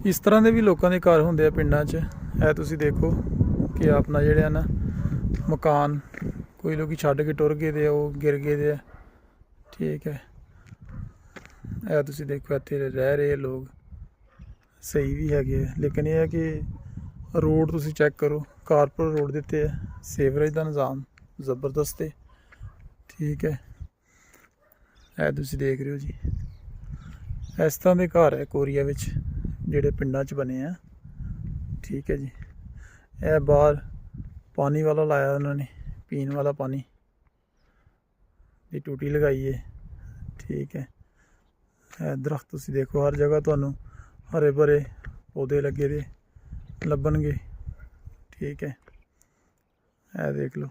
इस तरह के भी लोगों के घर होंगे पिंडा च है। तुसी देखो कि अपना जेह्ड़े ना मकान कोई लोग छड्ड के टुर गए वो गिर गए। ठीक है तुसी देखो इत्थे रह रहे लोग सही भी है, लेकिन यह है कि रोड तुसी चेक करो, कारपोरेट रोड दिते है, सीवरेज का निज़ाम ज़बरदस्त है। ठीक है तुसी देख रहे हो जी, इस तरह के घर है कोरिया विच जेह्ड़े पिंडां च बने हैं। ठीक है जी, यह बाहर पानी वाला लाया उन्होंने, पीने वाला पानी की टूटी लगाई है। ठीक है दरख्त तुसी देखो हर जगह तुहानू हरे भरे पौधे लगे दे लब्भणगे। ठीक है देख लो।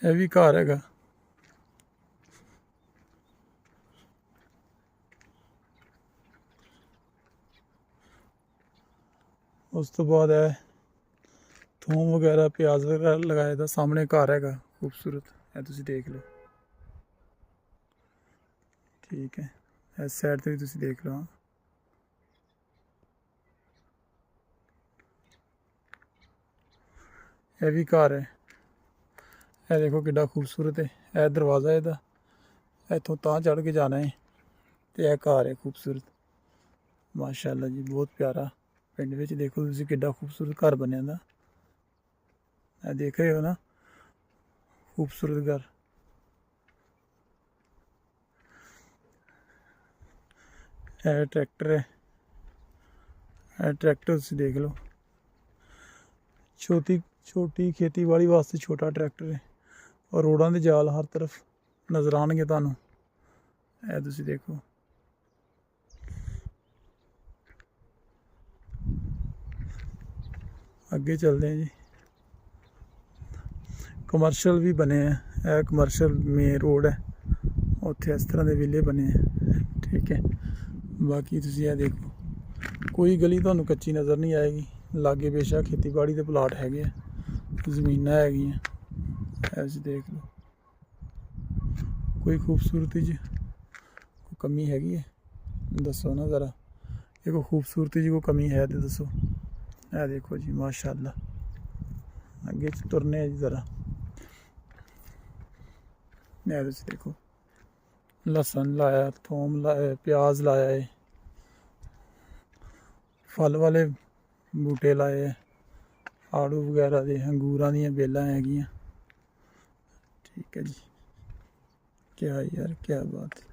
यह भी घर है। उस तो बाद है थूम वगैरह प्याज वगैरह लगाए दा, सामने घर है खूबसूरत है, तुसी देख लो। ठीक है इस साइड से भी तुसी देख लो। हाँ यह भी घर है, यह देखो कितना खूबसूरत है। यह दरवाज़ा है इहदा, इत्थों तां चढ़ के जाना है। तो यह घर है खूबसूरत, माशाअल्लाह जी बहुत प्यारा। पिंड विच देखो तुसी कितना खूबसूरत घर बने दा, देख रहे हो ना, खूबसूरत घर। यह ट्रैक्टर है, यह ट्रैक्टर तुसी देख लो। छोटी छोटी खेती बाड़ी वास्ते छोटा ट्रैक्टर है, और रोडां दे जाल हर तरफ नज़र आएंगे तुहानू। यह तुसी देखो। अगे चलते हैं जी, कमर्शियल भी बने हैं, यह कमर्शियल मेन रोड है, उत्थे इस तरह के विले बने हैं। ठीक है बाकी तुसी यह देखो, कोई गली तुहानू कच्ची नज़र नहीं आएगी। लागे बेशक खेती बाड़ी के प्लाट है, जमीन है, ऐसे देख लो। कोई खूबसूरती जी कोई कमी हैगी है दसो ना ज़रा, ये कोई खूबसूरती जी कोई कमी है तो दसो। यह देखो जी माशाअल्लाह। अगे तुरने जी ज़रा, यह देखो लसन लाया, थोम लाया, प्याज लाया है, फल वाले बूटे लाए है, आड़ू वगैरह दे, अंगूरां दी बेलां हैगियां। ठीक है जी, क्या यार क्या बात है।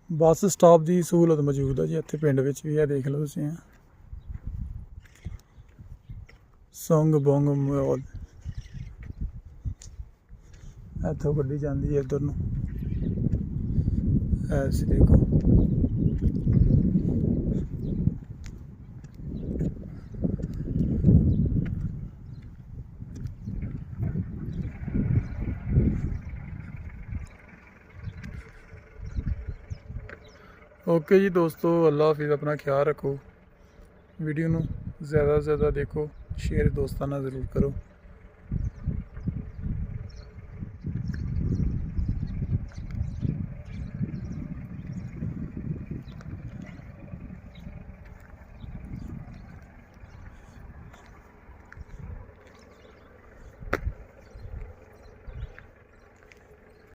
ਬੱਸ ਸਟਾਪ ਦੀ ਸਹੂਲਤ ਮੌਜੂਦ ਹੈ ਜੀ ਇੱਥੇ ਪਿੰਡ ਵਿੱਚ ਵੀ। ਇਹ ਦੇਖ ਲਓ ਤੁਸੀਂ ਸੰਗ ਬੋਂਗ ਮੋਲ, ਇੱਥੋਂ ਗੱਡੀ ਜਾਂਦੀ ਹੈ ਇੱਧਰ ਨੂੰ। ਐਸੇ ਦੇਖੋ ਓਕੇ जी दोस्तों, अल्लाह हाफिज़। अपना ख्याल रखो, वीडियो ਨੂੰ ज़्यादा से ज़्यादा देखो, शेयर दोस्ताना ज़रूर करो।